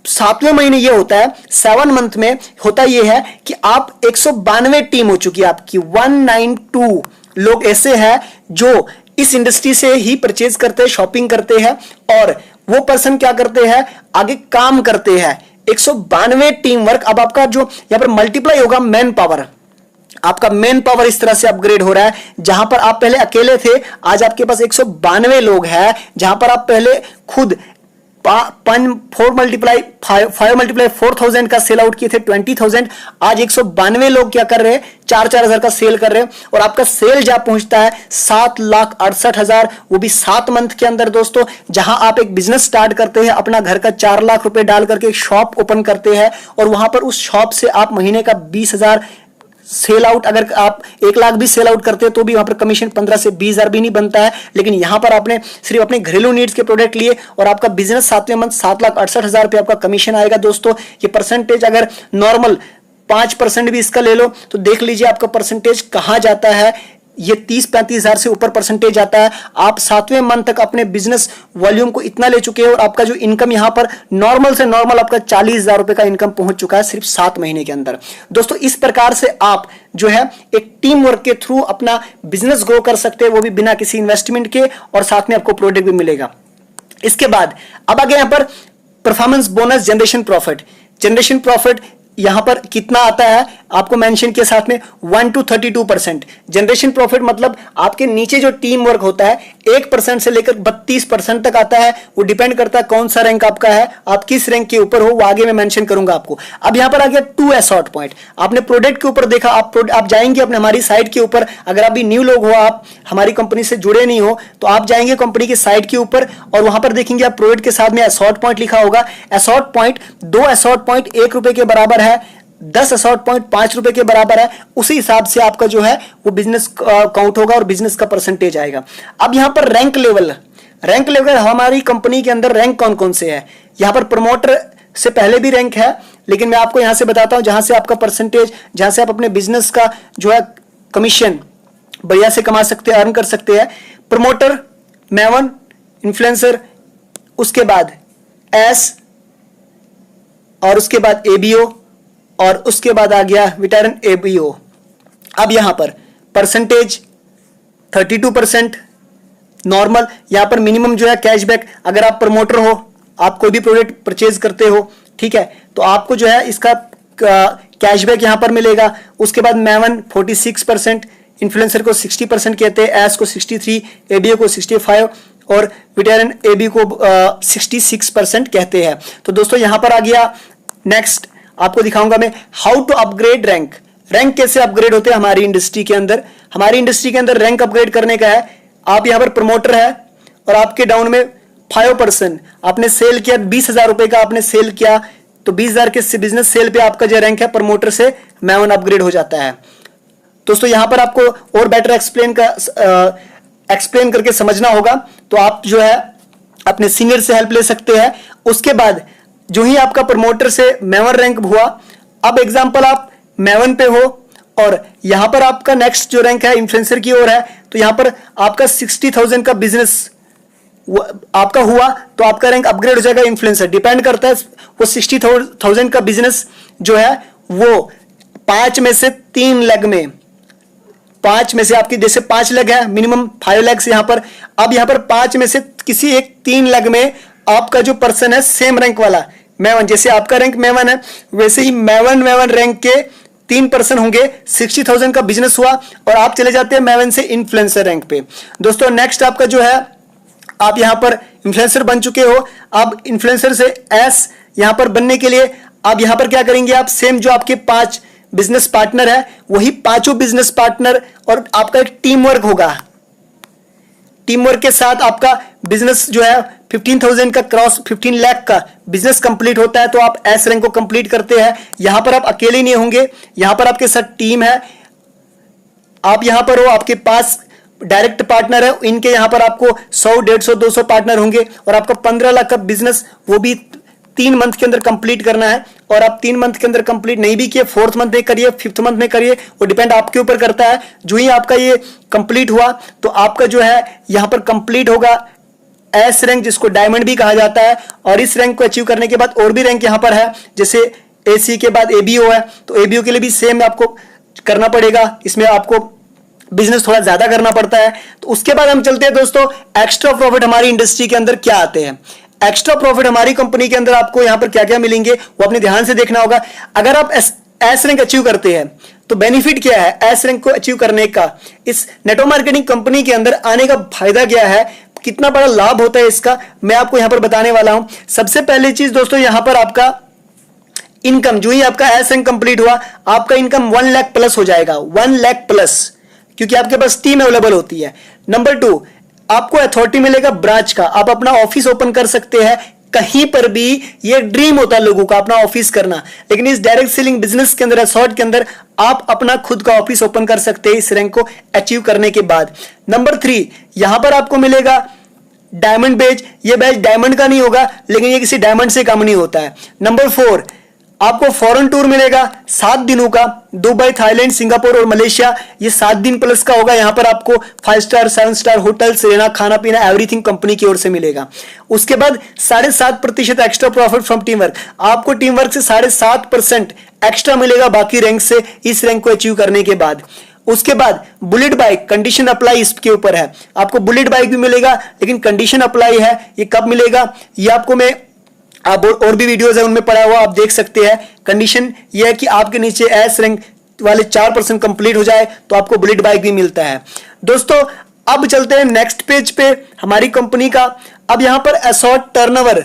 [SPEAKER 1] 7वें महीने ये होता है, 7 मंथ में होता ये है कि आप 192 टीम हो चुकी है आपकी, 192 लोग ऐसे हैं जो इस इंडस्ट्री से ही परचेज करते हैं, शॉपिंग करते हैं और वो पर्सन क्या करते हैं, आगे काम करते हैं। 192 टीम वर्क। अब आपका जो यहां पर मल्टीप्लाई होगा मैन पावर, आपका मैन पावर इस तरह से अपग्रेड हो रहा है। जहां पर आप पहले अकेले थे, आज आपके पास 192 लोग हैं। जहां पर आप पहले खुद 4 मल्टीप्लाई 4,000 का सेल आउट किए थे 20,000, आज 192 लोग क्या कर रहे हैं, 4-4 हज़ार का सेल कर रहे हैं और आपका सेल जहां पहुंचता है 7,68,000, वो भी 7 मंथ के अंदर दोस्तों। जहां आप एक बिजनेस स्टार्ट करते हैं, अपना घर का 4 लाख रुपए डाल करके एक शॉप ओपन करते हैं और वहां पर उस शॉप से आप महीने का 20,000 सेल आउट, अगर आप 1 लाख भी सेल आउट करते हैं तो भी वहां पर कमीशन 15 से 20 हज़ार भी नहीं बनता है। लेकिन यहां पर आपने सिर्फ अपने घरेलू नीड्स के प्रोडक्ट लिए और आपका बिजनेस 7वें मंथ 7,68,000 पे आपका कमीशन आएगा दोस्तों। ये परसेंटेज अगर नॉर्मल 5% भी इसका ले लो तो देख लीजिए आपका परसेंटेज कहां जाता है, ये 30-35 हज़ार से ऊपर परसेंटेज आता है। आप 7वें मंथ तक अपने बिजनेस वॉल्यूम को इतना ले चुके हैं और आपका जो इनकम यहां पर नॉर्मल से नॉर्मल आपका 40,000 रुपए का इनकम पहुंच चुका है सिर्फ 7 महीने के अंदर दोस्तों। इस प्रकार से आप जो है एक टीम वर्क के थ्रू अपना बिजनेस ग्रो कर सकते हैं, वो भी बिना किसी इन्वेस्टमेंट के, और साथ में आपको प्रोडक्ट भी मिलेगा। इसके बाद अब आगे यहां पर परफॉर्मेंस बोनस, जनरेशन प्रॉफिट यहां पर कितना आता है आपको मेंशन के साथ में 1 to 32%। जनरेशन प्रॉफिट मतलब आपके नीचे जो टीम वर्क होता है 1% से लेकर 32% तक आता है। वो डिपेंड करता है कौन सा रैंक आपका है, आप किस रैंक के ऊपर हो, वो आगे मैं मेंशन करूंगा आपको। अब यहां पर आ गया 2 असॉर्ट पॉइंट। आपने प्रोडक्ट के ऊपर देखा, आप जाएंगे अपने हमारी साइट के ऊपर, अगर आप भी न्यू लोग हो, आप हमारी कंपनी से जुड़े नहीं हो, तो आप जाएंगे कंपनी की साइट के ऊपर और वहां पर देखेंगे आप प्रोडक्ट के साथ में असॉर्ट पॉइंट लिखा होगा। असॉर्ट पॉइंट 2 असॉर्ट पॉइंट 1 रुपए के बराबर है, 10 असॉर्ट पॉइंट 5 रुपए के बराबर है। उसी हिसाब से आपका जो है वो बिजनेस काउंट होगा और बिजनेस का परसेंटेज आएगा। अब यहां पर रैंक लेवल हमारी कंपनी के अंदर रैंक कौन कौन से है, यहां पर प्रमोटर से पहले भी रैंक है, लेकिन मैं आपको यहां से बताता हूं जहां से आपका परसेंटेज, जहां से आप अपने बिजनेस का जो है कमीशन बढ़िया से कमा सकते हैं, अर्न कर सकते हैं। प्रमोटर, मैवन, इन्फ्लुएंसर, उसके बाद एस, और उसके बाद एबीओ, और उसके बाद आ गया वेटरन एबीओ। अब यहां पर परसेंटेज 32% नॉर्मल। यहां पर मिनिमम जो है कैशबैक, अगर आप प्रमोटर हो, आप कोई भी प्रोडक्ट परचेज करते हो, ठीक है, तो आपको जो है इसका कैशबैक यहां पर मिलेगा। उसके बाद मैवन 46%, इन्फ्लुएंसर को 60% कहते हैं, एस को 63%, एबीओ को 65% और वेटरन एबी को 66% कहते हैं। तो दोस्तों यहां पर आ गया। नेक्स्ट आपको दिखाऊंगा मैं हाउ टू अपग्रेड रैंक कैसे अपग्रेड होते हैं हमारी इंडस्ट्री के अंदर। हमारी इंडस्ट्री के अंदर रैंक अपग्रेड करने का है, आप यहां पर प्रमोटर है और आपके डाउन में 5% आपने सेल किया, 20,000 रुपए का आपने सेल किया, तो 20,000 के बिजनेस सेल पे आपका जो रैंक है प्रमोटर से मैवन अपग्रेड हो जाता है। दोस्तों यहां पर आपको और बेटर एक्सप्लेन करके समझना होगा, तो आप जो है अपने सीनियर से हेल्प ले सकते हैं। उसके बाद जो ही आपका प्रमोटर से मैवन रैंक हुआ, अब एग्जांपल आप मैवन पे हो और यहां पर आपका नेक्स्ट जो रैंक है इन्फ्लुएंसर की ओर है, तो यहां पर आपका 60,000 का बिजनेस आपका हुआ तो आपका रैंक अपग्रेड हो जाएगा। इन्फ्लुएंसर डिपेंड करता है, वो 60,000 का बिजनेस जो है वो 5 में से 3 लेग में 5 में से आपकी जैसे 5 लेग है, मिनिमम 5 लेग्स यहाँ पर। अब यहाँ पर 5 में से किसी एक 3 लेग में आपका जो पर्सन है सेम रैंक वाला मेवन, जैसे आपका रैंक मेवन है वैसे ही मेवन रैंक के 3 पर्सन होंगे, 60,000 का बिजनेस हुआ और आप चले जाते हैं मेवन से इन्फ्लुएंसर रैंक पे। दोस्तों नेक्स्ट आपका जो है, आप यहां पर इन्फ्लुएंसर बन चुके हो। अब इन्फ्लुएंसर से एस यहां पर बनने के लिए आप यहां पर क्या करेंगे, आप सेम जो आपके 5 बिजनेस पार्टनर है वही 5 बिजनेस पार्टनर और आपका एक टीम वर्क होगा। टीम वर्क के साथ आपका बिजनेस जो है 15,000 का क्रॉस 15 लाख का बिजनेस कंप्लीट होता है तो आप एस रैंक को कंप्लीट करते हैं। यहां पर आप अकेले नहीं होंगे, यहां पर आपके साथ टीम है, आप यहां पर हो, आपके पास डायरेक्ट पार्टनर है, इनके यहां पर आपको 100, 150, 200 पार्टनर होंगे और आपका 15 लाख का बिजनेस वो भी 3 मंथ के अंदर कंप्लीट करना है। और आप 3 मंथ के अंदर कंप्लीट नहीं भी किए, 4th मंथ में करिए, 5th मंथ में करिए, वो डिपेंड आपके ऊपर करता है। जो ही आपका ये कंप्लीट हुआ तो आपका जो है यहां पर कंप्लीट होगा एस रैंक, जिसको डायमंड भी कहा जाता है। और इस रैंक को अचीव करने के बाद और भी रैंक यहां पर है, जैसे एसी के बाद एबीओ है, तो एबीओ के लिए भी सेम आपको करना पड़ेगा, इसमें आपको बिजनेस थोड़ा ज्यादा करना पड़ता है। तो उसके बाद हम चलते हैं दोस्तों, एक्स्ट्रा प्रॉफिट हमारी इंडस्ट्री के अंदर क्या आते हैं। एक्स्ट्रा प्रॉफिट हमारी कंपनी के अंदर आपको यहां पर क्या क्या मिलेंगे वो अपने ध्यान से देखना होगा। अगर आप एस रैंक अचीव करते हैं तो बेनिफिट क्या है एस रैंक को अचीव करने का, इस नेटवर्क मार्केटिंग कंपनी के अंदर आने का फायदा क्या है, कितना बड़ा लाभ होता है इसका, मैं आपको यहां पर बताने वाला हूं। सबसे पहली चीज दोस्तों, यहां पर आपका इनकम, जो ही आपका एस रैंक कंप्लीट हुआ आपका इनकम 1 लाख प्लस हो जाएगा, 1 लाख प्लस, क्योंकि आपके पास टीम अवेलेबल होती है। नंबर 2, आपको अथॉरिटी मिलेगा ब्रांच का, आप अपना ऑफिस ओपन कर सकते हैं कहीं पर भी। ये ड्रीम होता है लोगों का अपना ऑफिस करना, लेकिन इस डायरेक्ट सेलिंग बिजनेस के अंदर, असॉर्ट के अंदर आप अपना खुद का ऑफिस ओपन कर सकते हैं इस रैंक को अचीव करने के बाद। नंबर 3, यहां पर आपको मिलेगा डायमंड बैज। ये बैज डायमंड का नहीं होगा, लेकिन ये किसी डायमंड से कम नहीं होता है। नंबर 4, आपको फॉरेन टूर मिलेगा 7 दिनों का, दुबई, थाईलैंड, सिंगापुर और मलेशिया, ये 7 दिन प्लस का होगा। यहां पर आपको 5 स्टार 7 स्टार होटल्स, रहना, खाना पीना, एवरीथिंग कंपनी की ओर से मिलेगा। उसके बाद 7.5% extra profit from team work, आपको टीम वर्क से 7.5% एक्स्ट्रा मिलेगा बाकी रैंक से इस रैंक को अचीव करने के बाद। उसके बाद बुलेट बाइक, कंडीशन अप्लाई इसके ऊपर है, आपको बुलेट बाइक भी मिलेगा, लेकिन कंडीशन अप्लाई है। ये कब मिलेगा ये आपको मैं, आप और भी वीडियोस है उनमें पढ़ा हुआ, आप देख सकते हैं। कंडीशन ये है कि आपके नीचे एस रैंक वाले 4% कंप्लीट हो जाए तो आपको बुलेट बाइक भी मिलता है। दोस्तों अब चलते हैं नेक्स्ट पेज पे हमारी कंपनी का। अब यहां पर असॉर्ट टर्नओवर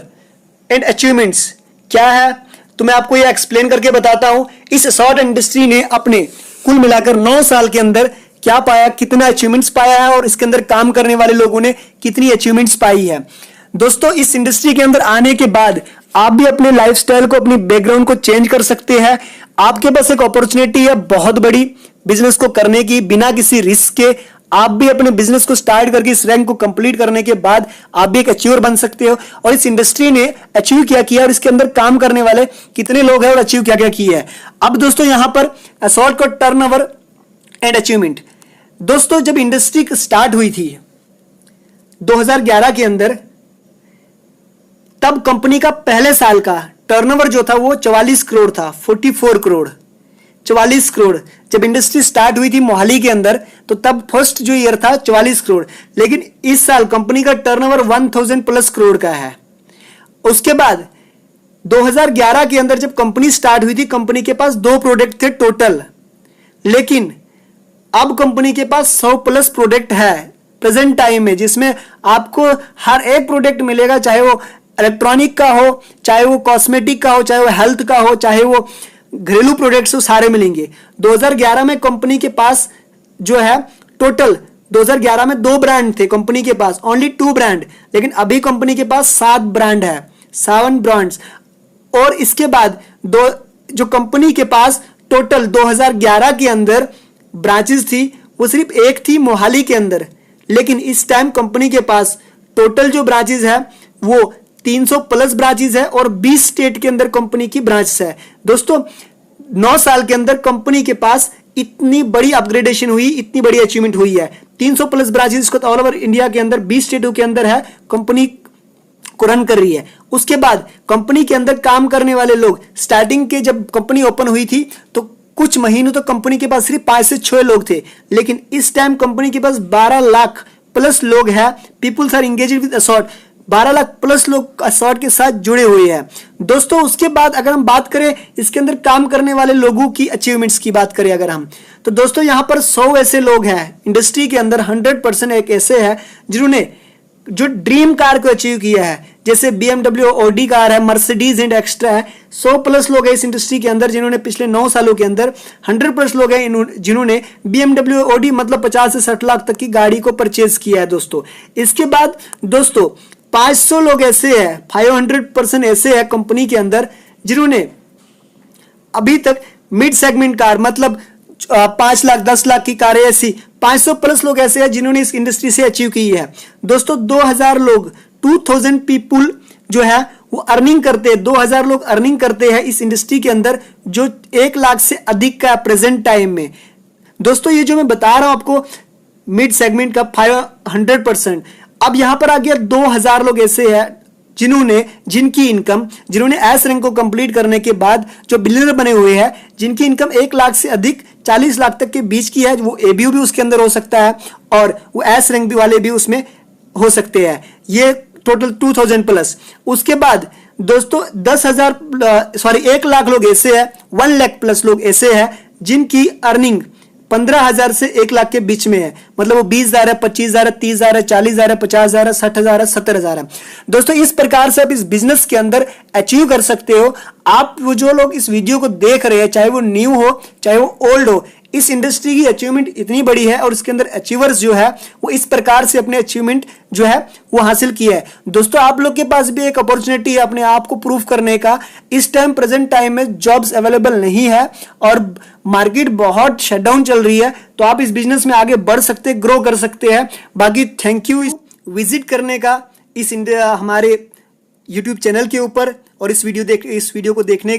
[SPEAKER 1] एंड अचीवमेंट्स क्या है तो मैं आपको ये एक्सप्लेन करके बताता हूं। इस असॉर्ट इंडस्ट्री ने अपने कुल मिलाकर 9 साल के अंदर क्या पाया, कितना अचीवमेंट्स पाया है और इसके अंदर काम करने वाले लोगों ने कितनी अचीवमेंट्स पाई है। दोस्तों इस इंडस्ट्री के अंदर आने के बाद आप भी अपने लाइफस्टाइल को, अपनी बैकग्राउंड को चेंज कर सकते हैं। आपके पास एक अपॉर्चुनिटी है बहुत बड़ी बिजनेस को करने की, बिना किसी रिस्क के आप भी अपने बिजनेस को स्टार्ट करके इस रैंक को कंप्लीट करने के बाद आप भी एक अचीवर बन सकते हो। और इस इंडस्ट्री ने अचीव क्या किया और इसके अंदर काम करने वाले कितने लोग हैं और अचीव क्या क्या किया है। अब दोस्तों यहां पर असॉर्ट का टर्नओवर एंड अचीवमेंट, दोस्तों जब इंडस्ट्री स्टार्ट हुई थी 2011 के अंदर, तब कंपनी का पहले साल का टर्नओवर जो था वो 44 करोड़ था, 44 करोड़, 44 करोड़। जब इंडस्ट्री स्टार्ट हुई थी मोहाली के अंदर तो तब फर्स्ट जो ईयर था 44 करोड़, लेकिन इस साल कंपनी का टर्नओवर 1000 प्लस करोड़ का है। उसके बाद 2011 के अंदर जब कंपनी स्टार्ट हुई थी कंपनी के पास 2 प्रोडक्ट थे टोटल, लेकिन अब कंपनी के पास 100 प्लस प्रोडक्ट है प्रेजेंट टाइम में, जिसमें आपको हर एक प्रोडक्ट मिलेगा, चाहे वो इलेक्ट्रॉनिक का हो, चाहे वो कॉस्मेटिक का हो, चाहे वो हेल्थ का हो, चाहे वो घरेलू प्रोडक्ट्स हो, सारे मिलेंगे। 2011 में कंपनी के पास जो है टोटल 2011 में 2 ब्रांड थे कंपनी के पास, ओनली 2 ब्रांड, लेकिन अभी कंपनी के पास 7 ब्रांड है, 7 ब्रांड्स। और इसके बाद जो कंपनी के पास टोटल 2011 के अंदर ब्रांचेस थी वो सिर्फ एक थी मोहाली के अंदर, लेकिन इस टाइम कंपनी के पास टोटल जो ब्रांचेस है वो 300 प्लस ब्रांचेस है और 20 स्टेट के अंदर कंपनी की ब्रांच है। दोस्तों 9 साल के अंदर कंपनी के पास इतनी बड़ी अपग्रेडेशन हुई, इतनी बड़ी अचीवमेंट हुई है। 300 प्लस ब्रांचेस को ऑल ओवर इंडिया के अंदर 20 स्टेटों के अंदर है, कंपनी को रन कर रही है। उसके बाद कंपनी के अंदर काम करने वाले लोग, स्टार्टिंग के जब कंपनी ओपन हुई थी तो कुछ महीनों तो कंपनी के पास सिर्फ 5 से 6 लोग थे, लेकिन इस टाइम कंपनी के पास 12 लाख प्लस लोग हैं। Peoples are engaged with Asort, 12 lakh plus लोग असॉर्ट के साथ जुड़े हुए हैं। दोस्तों उसके बाद अगर हम बात करें इसके अंदर काम करने वाले लोगों की अचीवमेंट्स की बात करें अगर हम, तो दोस्तों यहाँ पर 100 ऐसे लोग हैं इंडस्ट्री के अंदर, 100% एक ऐसे हैं जिन्होंने जो ड्रीम कार को अचीव किया है, जैसे BMW ऑडी कार है, मर्सिडीज एंड एक्स्ट्रा है। 100 प्लस लोग हैं इस इंडस्ट्री के अंदर जिन्होंने पिछले 9 सालों के अंदर, 100 प्लस लोग हैं जिन्होंने BMW ऑडी मतलब 50 से 60 लाख तक की गाड़ी को परचेज किया है दोस्तों। इसके बाद दोस्तों 500 लोग ऐसे हैं, 500% ऐसे हैं कंपनी के अंदर जिन्होंने अभी तक मिड सेगमेंट कार मतलब 5 लाख 10 लाख की कारें, ऐसी 500 प्लस लोग ऐसे हैं जिन्होंने इस इंडस्ट्री से अचीव की है। दोस्तों 2000 लोग 2000 पीपुल जो है वो अर्निंग करते हैं, 2000 लोग अर्निंग करते हैं इस इंडस्ट्री के अंदर, जो 1 लाख से अधिक का प्रेजेंट टाइम में। दोस्तों ये जो मैं बता रहा हूं आपको मिड सेगमेंट का 500%, अब यहां पर आ गया 2000 लोग ऐसे हैं जिनकी इनकम, जिन्होंने एस रैंक को कंप्लीट करने के बाद जो बिलियनर बने हुए हैं, जिनकी इनकम 1 लाख से अधिक 40 लाख तक के बीच की है। वो ABU भी उसके अंदर हो सकता है और वो एस रैंक वाले भी उसमें हो सकते हैं। ये टोटल 2000 प्लस। उसके बाद दोस्तों 1 लाख लोग ऐसे हैं, 1 लाख प्लस लोग ऐसे हैं जिनकी अर्निंग 15,000 से 1 लाख के बीच में है, मतलब वो 20,000 है, 25,000 है, 30,000 है, 40,000 है, 50,000 है, 60,000 है, 70,000 है। दोस्तों इस प्रकार से आप इस बिजनेस के अंदर अचीव कर सकते हो। आप वो जो लोग इस वीडियो को देख रहे हैं, चाहे वो न्यू हो चाहे वो ओल्ड हो, इस इंडस्ट्री की अचीवमेंट इतनी बड़ी है और इसके अंदर अचीवर्स जो है वो इस प्रकार से अपने अचीवमेंट जो है वो हासिल किया है। दोस्तों आप लोग के पास भी एक अपॉर्चुनिटी है अपने आप को प्रूव करने का। इस टाइम प्रेजेंट टाइम में जॉब्स अवेलेबल नहीं है और मार्केट बहुत शटडाउन चल रही है, तो आप इस बिजनेस में आगे बढ़ सकते, ग्रो कर सकते हैं। बाकी थैंक यू विजिट करने का इस हमारे यूट्यूब चैनल के ऊपर, और इस वीडियो को देखने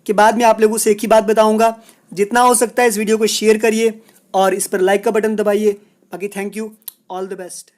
[SPEAKER 1] के बाद मैं आप लोगों से एक ही बात बताऊंगा, जितना हो सकता है इस वीडियो को शेयर करिए और इस पर लाइक का बटन दबाइए। बाकी thank you, all the best.